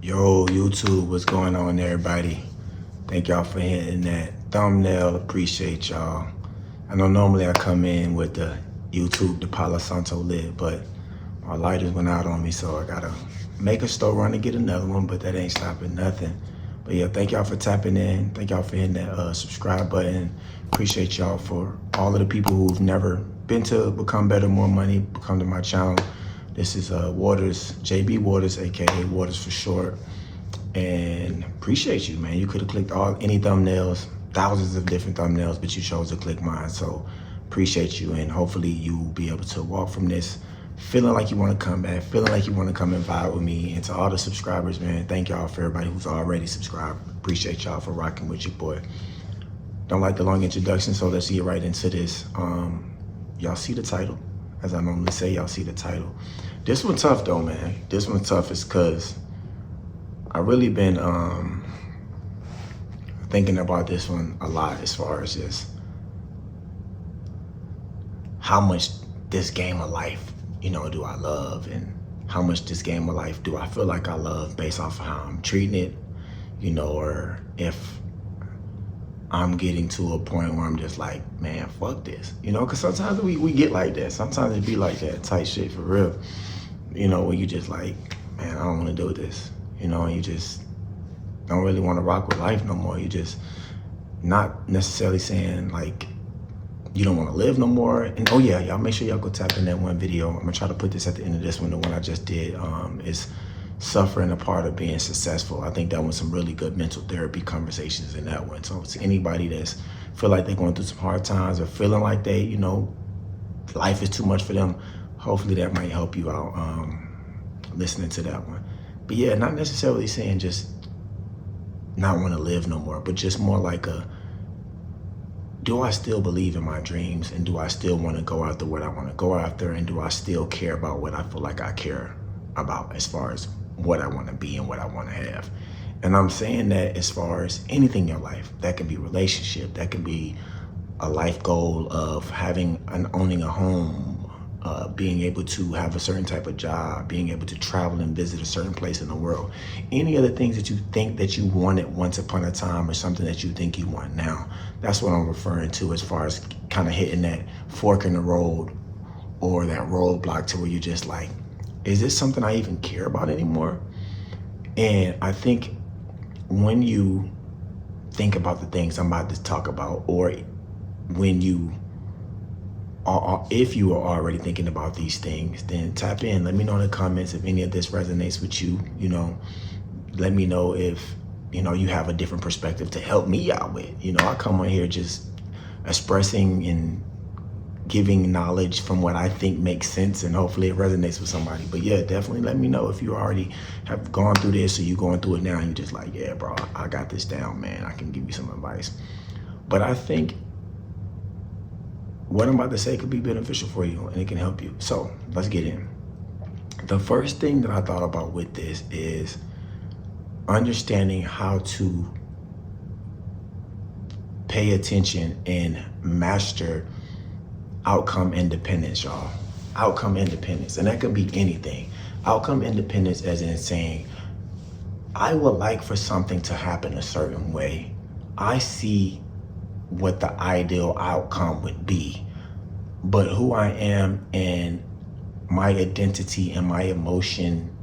Yo, YouTube, what's going on, everybody? Thank y'all for hitting that thumbnail. Appreciate y'all. I know normally I come in with the YouTube, the Palo Santo lid, but my lighters went out on me, so I gotta make a store run to get another one, but that ain't stopping nothing. But yeah, thank y'all for tapping in. Thank y'all for hitting that subscribe button. Appreciate y'all for all of the people who've never been to Become Better, More Money, come to my channel. This is Waters, JB Waters, AKA Waters for short. And appreciate you, man. You could have clicked any thumbnails, thousands of different thumbnails, but you chose to click mine. So appreciate you, and hopefully you'll be able to walk from this feeling like you want to come back, feeling like you want to come and vibe with me. And to all the subscribers, man, thank y'all for everybody who's already subscribed. Appreciate y'all for rocking with your boy. Don't like the long introduction, so let's get right into this. Y'all see the title? As I normally say, y'all see the title. This one tough though, man. This one tough is because I really been thinking about this one a lot, as far as just how much this game of life, do I love, and how much this game of life do I feel like I love based off of how I'm treating it, or if I'm getting to a point where I'm just like, man, fuck this, because sometimes we get like that. Sometimes it be like that tight shit for real, when you just like, man, I don't want to do this, and you just don't really want to rock with life no more. You just not necessarily saying like you don't want to live no more. And oh yeah, y'all make sure y'all go tap in that one video. I'm gonna try to put this at the end of this one. The one I just did is suffering a part of being successful. I think that was some really good mental therapy conversations in that one. So to anybody that's feel like they're going through some hard times or feeling like they, life is too much for them, hopefully that might help you out listening to that one. But yeah, not necessarily saying just not want to live no more, but just more like do I still believe in my dreams, and do I still want to go after what I want to go after, and do I still care about what I feel like I care about as far as what I want to be and what I want to have. And I'm saying that as far as anything in your life. That could be relationship, that could be a life goal of owning a home, being able to have a certain type of job, being able to travel and visit a certain place in the world. Any other things that you think that you wanted once upon a time, or something that you think you want now. That's what I'm referring to as far as kind of hitting that fork in the road, or that roadblock to where you're just like, is this something I even care about anymore? And I think when you think about the things I'm about to talk about, or when you if you are already thinking about these things, then tap in. Let me know in the comments if any of this resonates with you. Let me know if you have a different perspective to help me out with. I come on here just expressing and giving knowledge from what I think makes sense, and hopefully it resonates with somebody. But yeah, definitely let me know if you already have gone through this, or you going through it now and you're just like, yeah, bro, I got this down, man. I can give you some advice. But I think what I'm about to say could be beneficial for you, and it can help you. So let's get in. The first thing that I thought about with this is understanding how to pay attention and master outcome independence, y'all. Outcome independence, and that could be anything. Outcome independence as in saying, I would like for something to happen a certain way. I see what the ideal outcome would be, but who I am and my identity and my emotion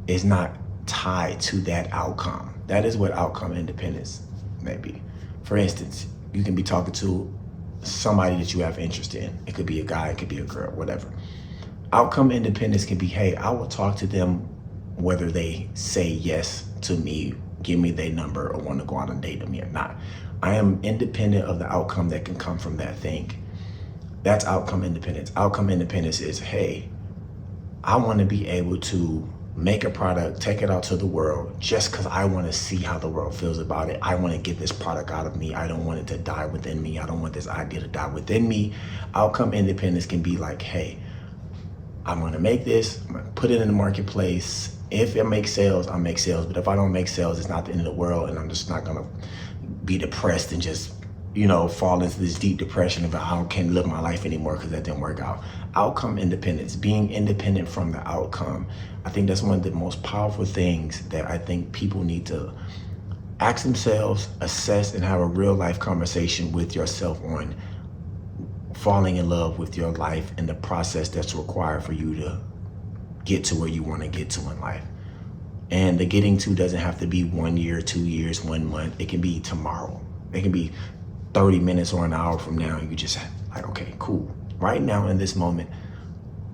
is not tied to that outcome. That is what outcome independence may be. For instance, you can be talking to somebody that you have interest in. It could be a guy, it could be a girl, whatever. Outcome independence can be, hey, I will talk to them whether they say yes to me, give me their number, or want to go out on a date with me or not. I am independent of the outcome that can come from that thing. That's outcome independence. Outcome independence is, hey, I want to be able to make a product, take it out to the world just because I want to see how the world feels about it. I want to get this product out of me. I don't want it to die within me. I don't want this idea to die within me. Outcome independence can be like, hey, I'm going to make this, I'm going to put it in the marketplace. If it makes sales, I'll make sales. But if I don't make sales, it's not the end of the world, and I'm just not going to be depressed and just fall into this deep depression of I can't live my life anymore because that didn't work out. outcome independence, being independent from the outcome. I think that's one of the most powerful things that I think people need to ask themselves, assess, and have a real life conversation with yourself on falling in love with your life and the process that's required for you to get to where you want to get to in life. And the getting to doesn't have to be 1 year, 2 years, 1 month. It can be tomorrow. It can be 30 minutes or an hour from now. You just like, okay, cool. Right now in this moment,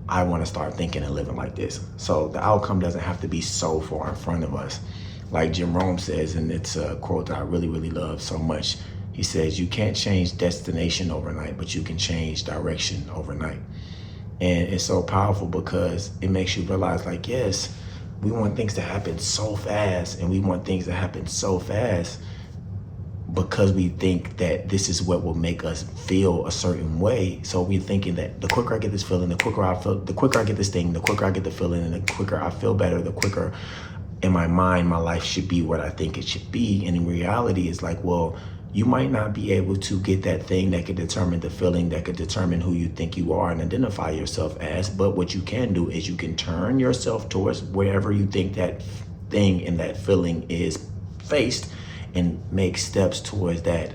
I want to start thinking and living like this. So the outcome doesn't have to be so far in front of us. Like Jim Rohn says, and it's a quote that I really, really love so much. He says, you can't change destination overnight, but you can change direction overnight. And it's so powerful because it makes you realize, like, yes, we want things to happen so fast, and we want things to happen so fast because we think that this is what will make us feel a certain way. So we're thinking that the quicker I get this feeling, the quicker I get this thing, the quicker I get the feeling, and the quicker I feel better, the quicker in my mind my life should be what I think it should be. And in reality, it's like, well, you might not be able to get that thing that could determine the feeling, that could determine who you think you are and identify yourself as. But what you can do is you can turn yourself towards wherever you think that thing and that feeling is faced, and make steps towards that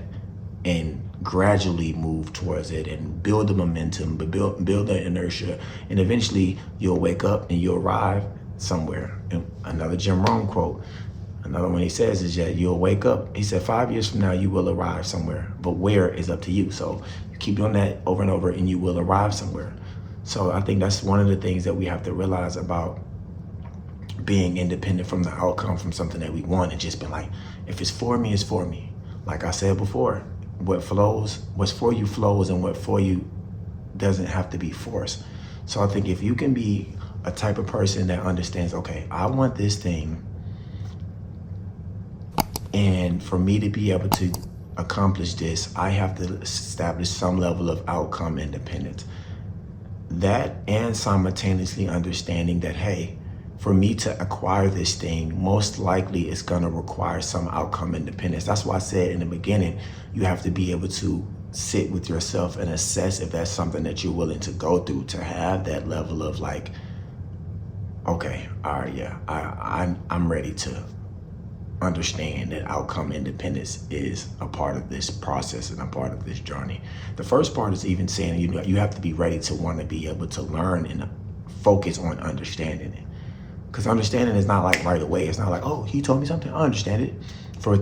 and gradually move towards it and build the momentum, but build the inertia. And eventually you'll wake up and you'll arrive somewhere. And another Jim Rohn quote, another one he says is that you'll wake up, he said, 5 years from now, you will arrive somewhere, but where is up to you. So you keep doing that over and over and you will arrive somewhere. So I think that's one of the things that we have to realize about being independent from the outcome from something that we want, and just be like, if it's for me, it's for me. Like I said before, what's for you flows, and what for you doesn't have to be forced. So I think if you can be a type of person that understands, okay, I want this thing, and for me to be able to accomplish this, I have to establish some level of outcome independence. That, and simultaneously understanding that, hey, for me to acquire this thing, most likely it's gonna require some outcome independence. That's why I said in the beginning, you have to be able to sit with yourself and assess if that's something that you're willing to go through, to have that level of like, okay, all right, yeah, I'm ready to understand that outcome independence is a part of this process and a part of this journey. The first part is even saying, you have to be ready to want to be able to learn and focus on understanding it. Because understanding is not like right away. It's not like, oh, he told me something, I understand it. For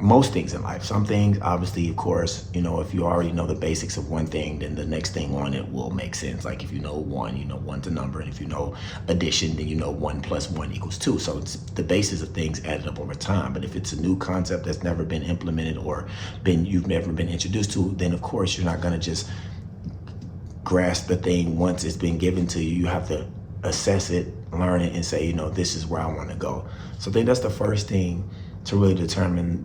most things in life. Some things, obviously, of course, if you already know the basics of one thing, then the next thing on it will make sense. Like if you know one, you know one's a number. And if you know addition, then you know 1 + 1 = 2. So it's the basis of things added up over time. But if it's a new concept that's never been implemented or you've never been introduced to, then of course you're not gonna just grasp the thing once it's been given to you. You have to assess it, learn it, and say, this is where I want to go. So I think that's the first thing to really determine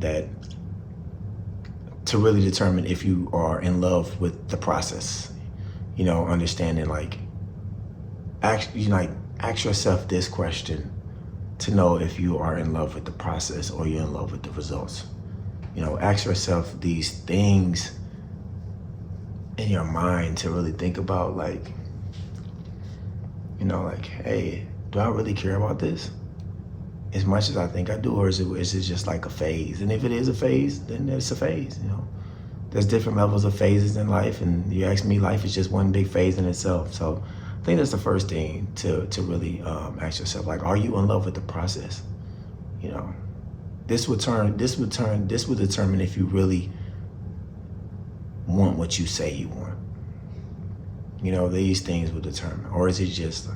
if you are in love with the process. Understanding, ask yourself this question to know if you are in love with the process or you're in love with the results. Ask yourself these things in your mind to really think about, hey, do I really care about this as much as I think I do, or is it just like a phase? And if it is a phase, then it's a phase. There's different levels of phases in life, and you ask me, life is just one big phase in itself. So I think that's the first thing to really ask yourself, are you in love with the process? This would determine if you really want what you say you want. These things will determine. Or is it just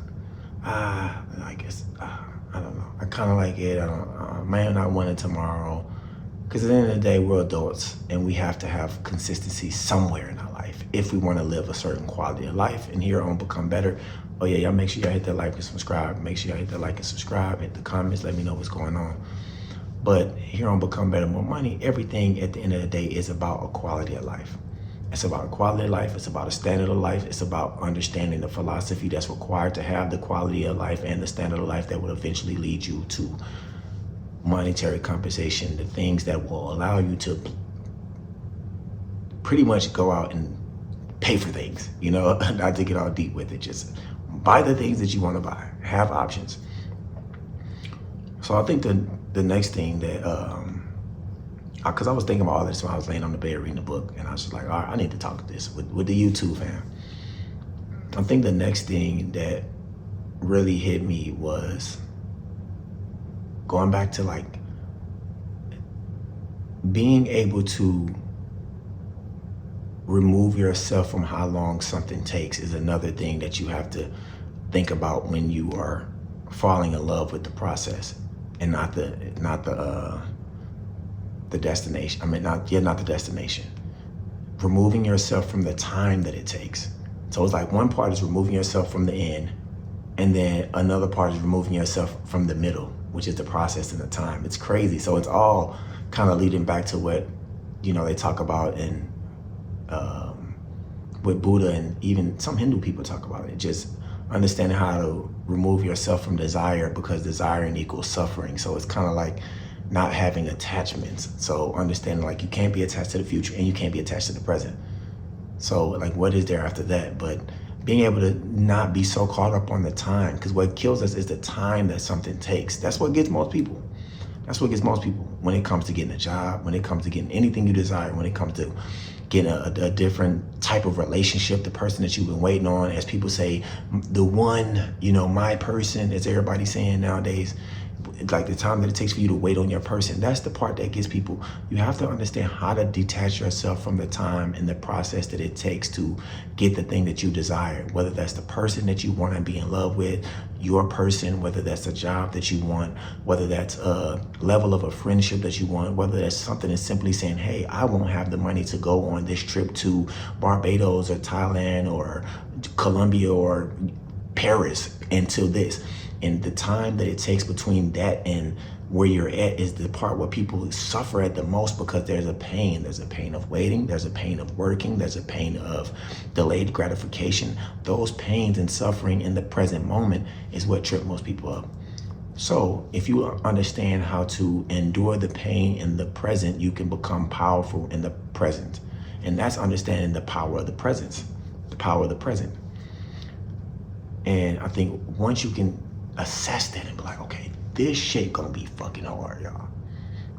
I guess, I don't know. I kind of like it. I may not want it tomorrow. Because at the end of the day, we're adults and we have to have consistency somewhere in our life if we want to live a certain quality of life. And here on Become Better, oh yeah, y'all make sure y'all hit that like and subscribe. Make sure y'all hit that like and subscribe. Hit the comments. Let me know what's going on. But here on Become Better, More Money, everything at the end of the day is about a quality of life. It's about a quality of life. It's about a standard of life. It's about understanding the philosophy that's required to have the quality of life and the standard of life that will eventually lead you to monetary compensation, the things that will allow you to pretty much go out and pay for things, you know, not to get all deep with it. Just buy the things that you want to buy, have options. So I think the next thing that, because I was thinking about all this when I was laying on the bed reading the book, and I was just like, all right, I need to talk to this with the YouTube fam. I think the next thing that really hit me was going back to like being able to remove yourself from how long something takes is another thing that you have to think about when you are falling in love with the process and not the destination. I mean, not the destination. Removing yourself from the time that it takes. So it's like one part is removing yourself from the end, and then another part is removing yourself from the middle, which is the process and the time. It's crazy. So it's all kind of leading back to what, you know, they talk about in with Buddha, and even some Hindu people talk about it. Just understanding how to remove yourself from desire, because desiring equals suffering. So it's kind of like not having attachments. So understanding like you can't be attached to the future and you can't be attached to the present. So like, what is there after that? But being able to not be so caught up on the time, because what kills us is the time that something takes. That's what gets most people. That's what gets most people when it comes to getting a job, when it comes to getting anything you desire, when it comes to getting a different type of relationship, the person that you've been waiting on, as people say, the one, you know, my person, as everybody's saying nowadays. Like the time that it takes for you to wait on your person, that's the part that gets people. You have to understand how to detach yourself from the time and the process that it takes to get the thing that you desire, whether that's the person that you want to be in love with, your person, whether that's a job that you want, whether that's a level of a friendship that you want, whether that's something as simply saying, hey, I won't have the money to go on this trip to Barbados or Thailand or Colombia or Paris until this. And the time that it takes between that and where you're at is the part where people suffer at the most, because there's a pain. There's a pain of waiting. There's a pain of working. There's a pain of delayed gratification. Those pains and suffering in the present moment is what trip most people up. So if you understand how to endure the pain in the present, you can become powerful in the present. And that's understanding the power of the presence, the power of the present. And I think once you can assess that and be like, okay, this shit gonna be fucking hard, y'all.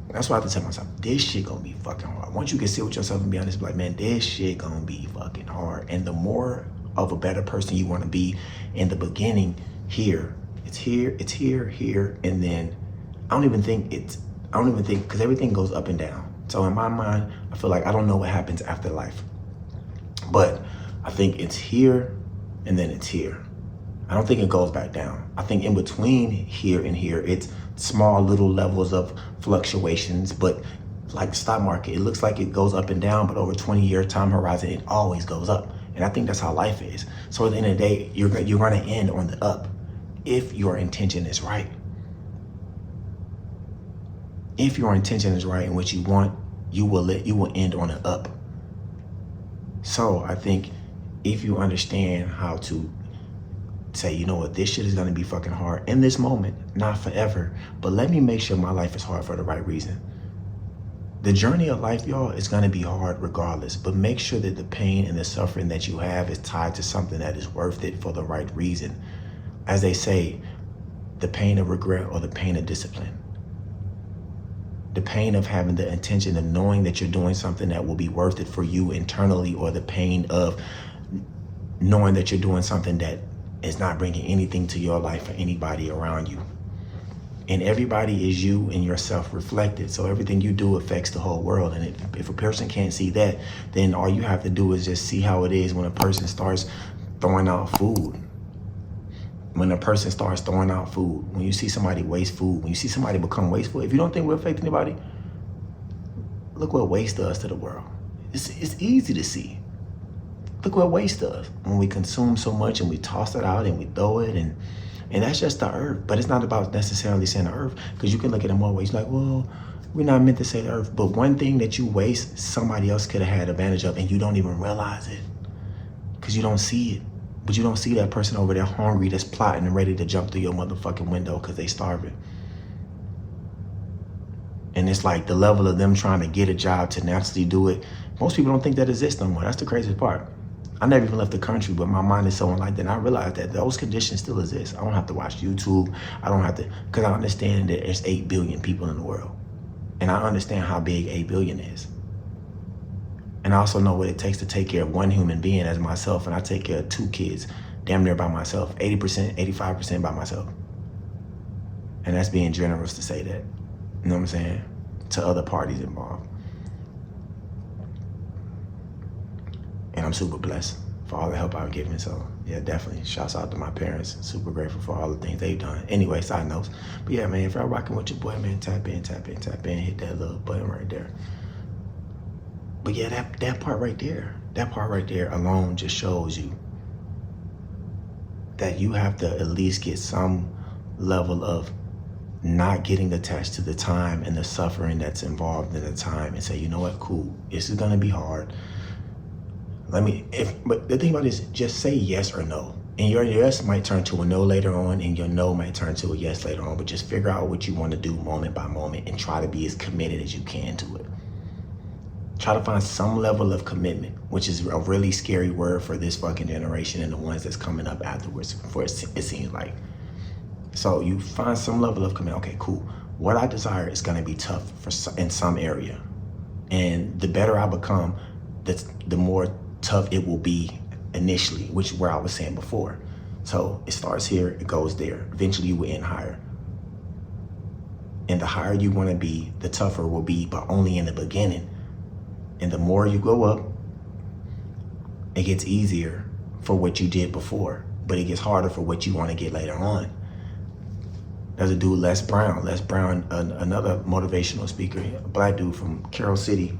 That's why I have to tell myself, this shit gonna be fucking hard. Once you can sit with yourself and be honest, be like, man, this shit gonna be fucking hard. And the more of a better person you wanna be in the beginning, it's here, and then I don't even think, because everything goes up and down. So in my mind, I feel like I don't know what happens after life. But I think it's here, and then it's here. I don't think it goes back down. I think in between here and here, it's small little levels of fluctuations, but like the stock market, it looks like it goes up and down, but over 20-year time horizon, it always goes up. And I think that's how life is. So at the end of the day, you're gonna end on the up if your intention is right. If your intention is right and what you want, you will end on an up. So I think if you understand how to say, you know what, this shit is gonna be fucking hard in this moment, not forever, but let me make sure my life is hard for the right reason. The journey of life, y'all, is gonna be hard regardless, but make sure that the pain and the suffering that you have is tied to something that is worth it for the right reason. As they say, the pain of regret or the pain of discipline. The pain of having the intention of knowing that you're doing something that will be worth it for you internally, or the pain of knowing that you're doing something that is not bringing anything to your life or anybody around you. And everybody is you and yourself reflected. So everything you do affects the whole world. And if a person can't see that, then all you have to do is just see how it is when a person starts throwing out food. When a person starts throwing out food, when you see somebody waste food, when you see somebody become wasteful, if you don't think we affect anybody, look what waste does to the world. It's easy to see. Look what waste does when we consume so much and we toss it out and we throw it, and that's just the earth. But it's not about necessarily saying the earth, because you can look at it more ways like, well, we're not meant to say the earth, but one thing that you waste, somebody else could have had advantage of, and you don't even realize it because you don't see it. But you don't see that person over there hungry that's plotting and ready to jump through your motherfucking window because they starving. And it's like the level of them trying to get a job to naturally do it. Most people don't think that exists no more. That's the craziest part. I never even left the country, but my mind is so unlike that. And I realized that those conditions still exist. I don't have to watch YouTube. I don't have to, because I understand that there's 8 billion people in the world. And I understand how big 8 billion is. And I also know what it takes to take care of one human being as myself. And I take care of 2 kids, damn near by myself, 80%, 85% by myself. And that's being generous to say that, you know what I'm saying, to other parties involved. And I'm super blessed for all the help I've given. So yeah, definitely shouts out to my parents. Super grateful for all the things they've done. Anyway, side notes. But yeah, man, if y'all rocking with your boy, man, tap in, hit that little button right there. But yeah, that part right there alone just shows you that you have to at least get some level of not getting attached to the time and the suffering that's involved in the time, and say, you know what, cool, this is gonna be hard. But the thing about it is, just say yes or no. And your yes might turn to a no later on, and your no might turn to a yes later on, but just figure out what you want to do moment by moment and try to be as committed as you can to it. Try to find some level of commitment, which is a really scary word for this fucking generation and the ones that's coming up afterwards, for it seems like. So you find some level of commitment. Okay, cool. What I desire is gonna be tough in some area. And the better I become, the more tough it will be initially, which is where I was saying before. So it starts here, it goes there. Eventually you will end higher. And the higher you want to be, the tougher it will be, but only in the beginning. And the more you go up, it gets easier for what you did before, but it gets harder for what you want to get later on. There's a dude, Les Brown, another motivational speaker, a black dude from Carroll City,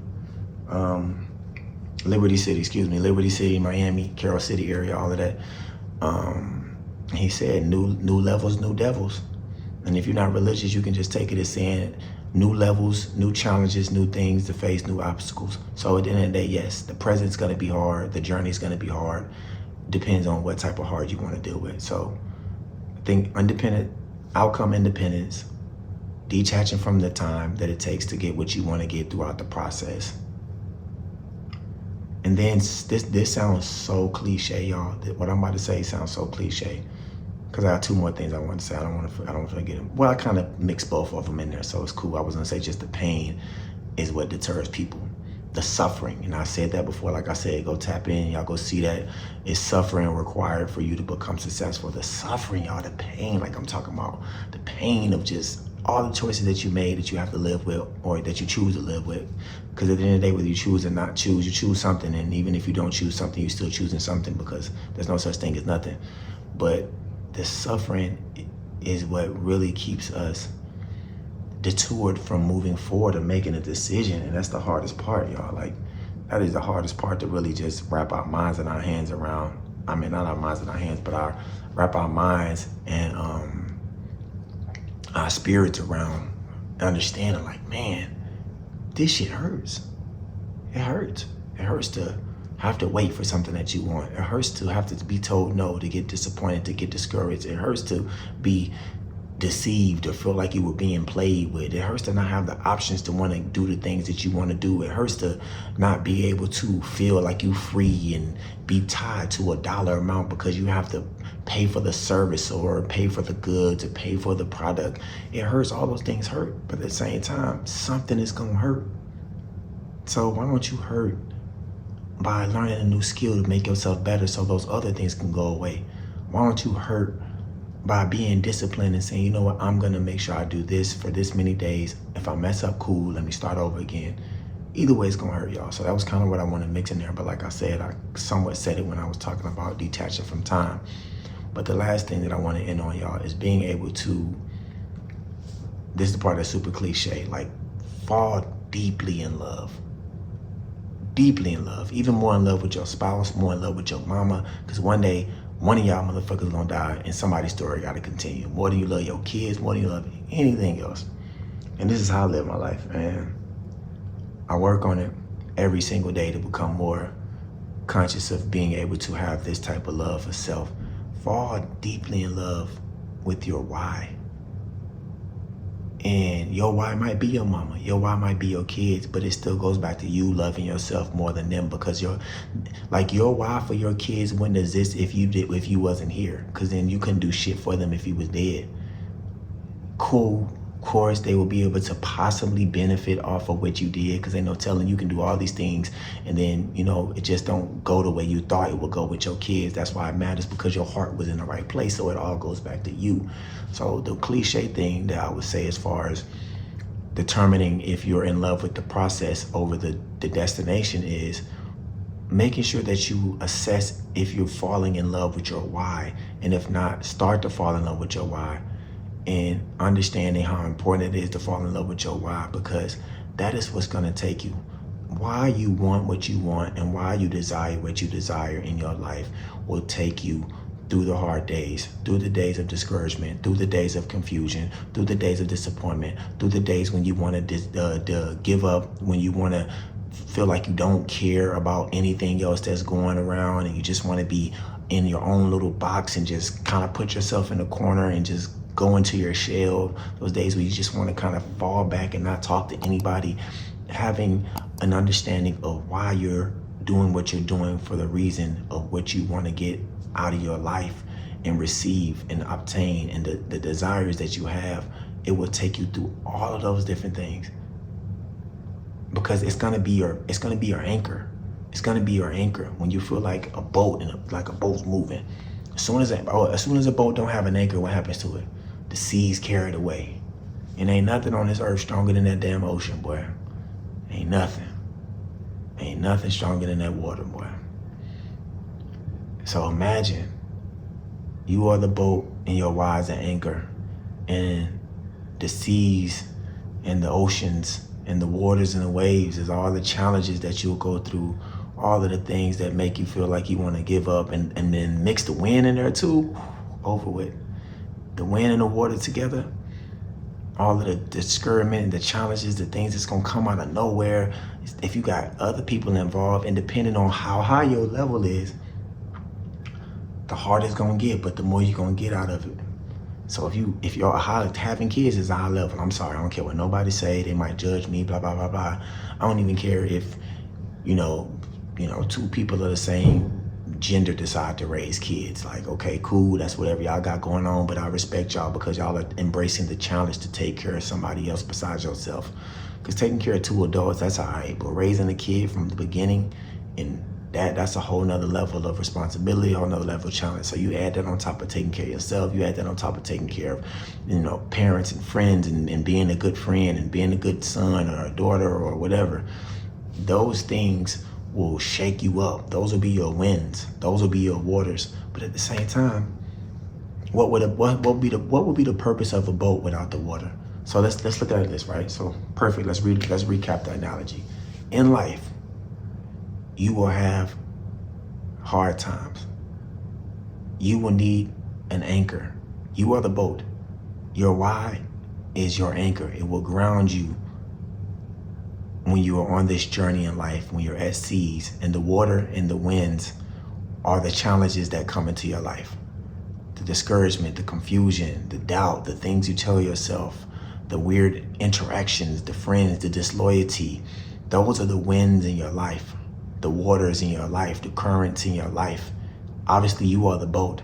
Liberty City, Miami, Carroll City area, all of that. He said, new levels, new devils. And if you're not religious, you can just take it as saying new levels, new challenges, new things to face, new obstacles. So at the end of the day, yes, the present's gonna be hard, the journey's gonna be hard. Depends on what type of hard you wanna deal with. So I think outcome independence, detaching from the time that it takes to get what you wanna get throughout the process. And then this sounds so cliche, y'all. What I'm about to say sounds so cliche, because I have 2 more things I want to say. I don't want to forget them. Well, I kind of mixed both of them in there, so it's cool. I was gonna say just the pain is what deters people, the suffering. And I said that before. Like I said, go tap in, y'all go see that. It's suffering required for you to become successful. The suffering, y'all, the pain. Like I'm talking about the pain of just all the choices that you made that you have to live with, or that you choose to live with. Because at the end of the day, whether you choose or not choose, you choose something. And even if you don't choose something, you're still choosing something, because there's no such thing as nothing. But the suffering is what really keeps us detoured from moving forward and making a decision. And that's the hardest part, y'all. Like, that is the hardest part, to really just wrap our minds and our hands around. I mean, not our minds and our hands, but wrap our minds and our spirits around, understanding, like, man, this shit hurts. It hurts. It hurts to have to wait for something that you want. It hurts to have to be told no, to get disappointed, to get discouraged. It hurts to be deceived or feel like you were being played with. It hurts to not have the options to want to do the things that you want to do. It hurts to not be able to feel like you free and be tied to a dollar amount because you have to pay for the service or pay for the goods or pay for the product. It hurts. All those things hurt, but at the same time, something is gonna hurt. So why don't you hurt by learning a new skill to make yourself better so those other things can go away? Why don't you hurt by being disciplined and saying, you know what, I'm gonna make sure I do this for this many days. If I mess up, cool, let me start over again. Either way, it's gonna hurt, y'all. So that was kind of what I want to mix in there. But like I said, I somewhat said it when I was talking about detaching from time. But the last thing that I want to end on, y'all, is being able to, this is the part that's super cliche, like fall deeply in love. Deeply in love. Even more in love with your spouse, more in love with your mama. Because one day, one of y'all motherfuckers gonna die and somebody's story gotta continue. More than you love your kids, more than you love anything else. And this is how I live my life, man. I work on it every single day to become more conscious of being able to have this type of love for self. Fall deeply in love with your why. And your why might be your mama, your why might be your kids, but it still goes back to you loving yourself more than them, because your why for your kids wouldn't exist if you wasn't here, because then you couldn't do shit for them if you was dead. Cool. Of course, they will be able to possibly benefit off of what you did, because they know telling you can do all these things, and then it just don't go the way you thought it would go with your kids. That's why it matters, because your heart was in the right place. So it all goes back to you. So the cliche thing that I would say as far as determining if you're in love with the process over the destination is making sure that you assess if you're falling in love with your why, and if not, start to fall in love with your why. And understanding how important it is to fall in love with your why, because that is what's going to take you. Why you want what you want and why you desire what you desire in your life will take you through the hard days, through the days of discouragement, through the days of confusion, through the days of disappointment, through the days when you want to give up, when you want to feel like you don't care about anything else that's going around, and you just want to be in your own little box and just kind of put yourself in a corner and just go into your shell. Those days where you just want to kind of fall back and not talk to anybody. Having an understanding of why you're doing what you're doing, for the reason of what you want to get out of your life and receive and obtain, and the desires that you have, it will take you through all of those different things, because it's gonna be your anchor. It's gonna be your anchor when you feel like a boat, and like a boat's moving. As soon as a boat don't have an anchor, what happens to it? The seas carry it away. And ain't nothing on this earth stronger than that damn ocean, boy. Ain't nothing. Ain't nothing stronger than that water, boy. So imagine you are the boat and your why is an anchor, and the seas and the oceans and the waters and the waves is all the challenges that you'll go through, all of the things that make you feel like you want to give up, and then mix the wind in there too. Over with. The wind and the water together, all of the discouragement, the challenges, the things that's gonna come out of nowhere. If you got other people involved, and depending on how high your level is, the harder it's gonna get, but the more you're gonna get out of it. So if you're having kids is a high level, I'm sorry, I don't care what nobody say. They might judge me, blah, blah, blah, blah. I don't even care if, two people of the same gender decide to raise kids. Like, okay, cool, that's whatever y'all got going on, but I respect y'all because y'all are embracing the challenge to take care of somebody else besides yourself. Because taking care of two adults, that's all right, but raising a kid from the beginning, and that's a whole nother level of responsibility, a whole nother level of challenge. So you add that on top of taking care of yourself, you add that on top of taking care of, parents and friends, and being a good friend and being a good son or a daughter or whatever. Those things will shake you up. Those will be your winds. Those will be your waters. But at the same time, what would be the purpose of a boat without the water? So let's look at this, right? So perfect. Let's recap the analogy. In life, you will have hard times. You will need an anchor. You are the boat. Your why is your anchor. It will ground you when you are on this journey in life, when you're at seas, and the water and the winds are the challenges that come into your life. The discouragement, the confusion, the doubt, the things you tell yourself, the weird interactions, the friends, the disloyalty. Those are the winds in your life, the waters in your life, the currents in your life. Obviously, you are the boat.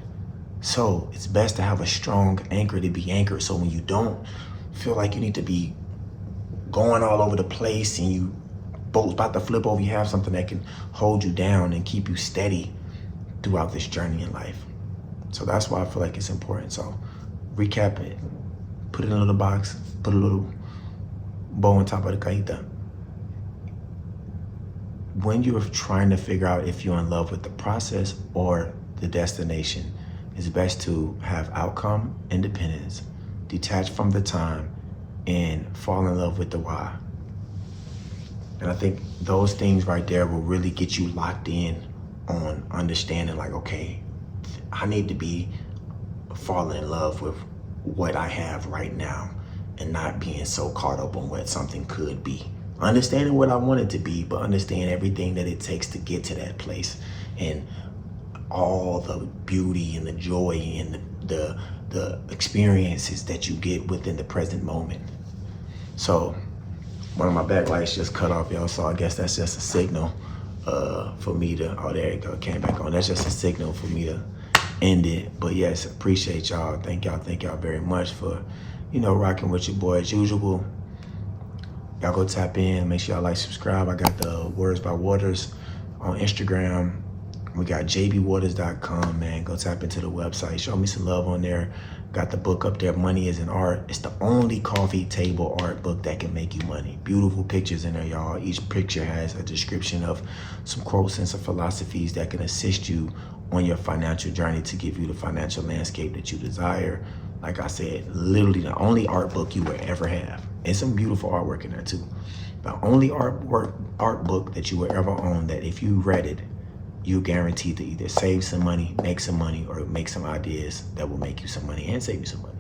So it's best to have a strong anchor to be anchored. So when you don't feel like you need to be going all over the place and you boat's about to flip over, you have something that can hold you down and keep you steady throughout this journey in life. So that's why I feel like it's important. So recap it, put it in a little box, put a little bow on top of the cajita. When you're trying to figure out if you're in love with the process or the destination, it's best to have outcome independence, detach from the time, and fall in love with the why. And I think those things right there will really get you locked in on understanding, like, okay, I need to be falling in love with what I have right now and not being so caught up on what something could be. Understanding what I want it to be, but understand everything that it takes to get to that place, and all the beauty and the joy and the experiences that you get within the present moment. So one of my backlights just cut off, y'all. So I guess that's just a signal for me to, oh, there you go, came back on. That's just a signal for me to end it. But yes, appreciate y'all. Thank y'all very much for, rocking with your boy as usual. Y'all go tap in, make sure y'all like, subscribe. I got the Words by Waters on Instagram. We got jbwaters.com, man. Go tap into the website. Show me some love on there. Got the book up there, Money is an Art. It's the only coffee table art book that can make you money. Beautiful pictures in there, y'all. Each picture has a description of some quotes and some philosophies that can assist you on your financial journey to give you the financial landscape that you desire. Like I said, literally the only art book you will ever have. And some beautiful artwork in there too. The only art book that you will ever own that if you read it, you guaranteed to either save some money, or make some ideas that will make you some money and save you some money.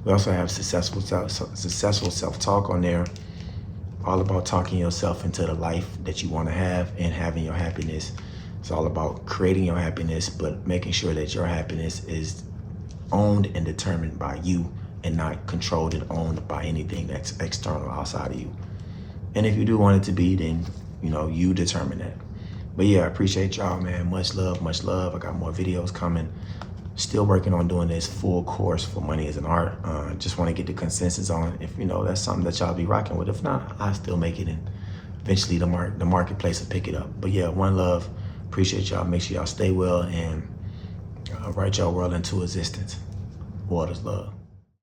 We also have successful self-talk on there, all about talking yourself into the life that you want to have and having your happiness. It's all about creating your happiness, but making sure that your happiness is owned and determined by you and not controlled and owned by anything that's external outside of you. And if you do want it to be, then, you determine that. But yeah, I appreciate y'all, man. Much love, much love. I got more videos coming. Still working on doing this full course for Money is an Art. Just want to get the consensus on if, that's something that y'all be rocking with. If not, I'll still make it, and eventually the marketplace will pick it up. But yeah, one love. Appreciate y'all. Make sure y'all stay well and write your world into existence. Waters love.